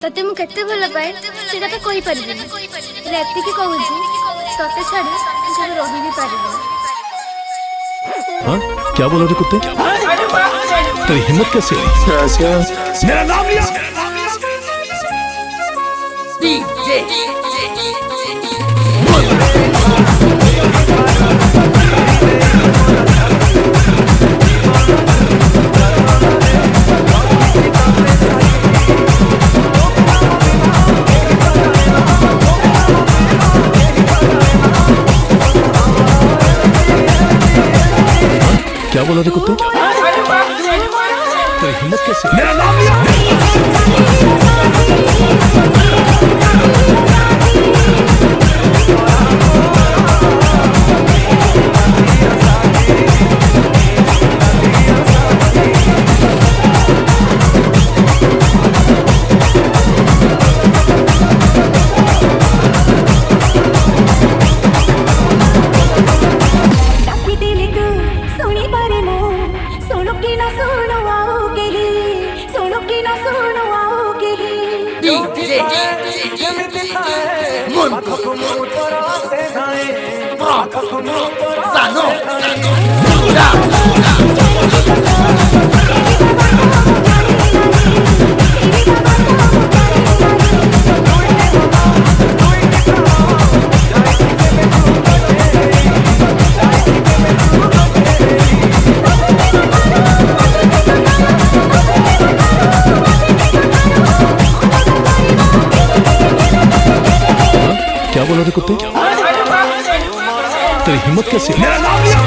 तते मु केते भल पाए सेटा तो कहि परिबिनी राति की कहूची तते छाड़ी केबे रहि भी परिबिनी। हाँ क्या बोला रे कुत्ते? तेरी हिम्मत कैसे हुई? मेरा नाम लिया। क्या बोला रे कुत्ते? तेरी हिम्मत कैसे? मेरा नाम लिया। क्या बोला रे कुत्ते? तेरी हिम्मत कैसे? मेरा नाम लिया।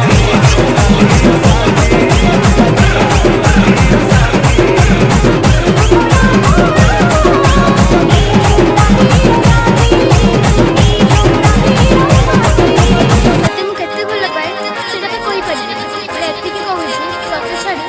तते मु केते भल पाए सेटा तो कहि परिबिनी राति की कहूची तते छाड़ी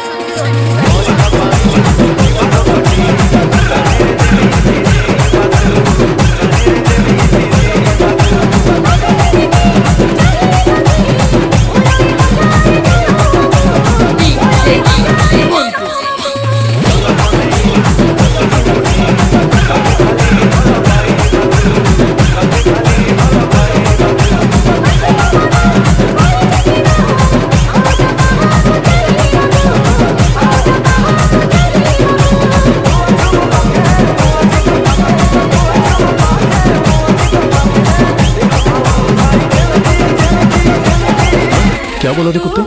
क्या बोला रे कुत्ते?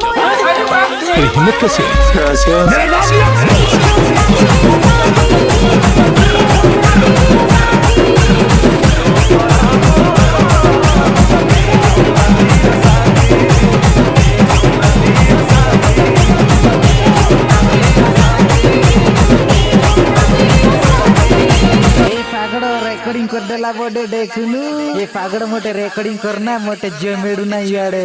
तेरी हिम्मत कैसे? मेरा नाम लिया। रेकॉर्डिंग कर देला बड़े देखनु ये पागड़ मोटे रेकॉर्डिंग करना मोटे जमेड़ू ना याडे।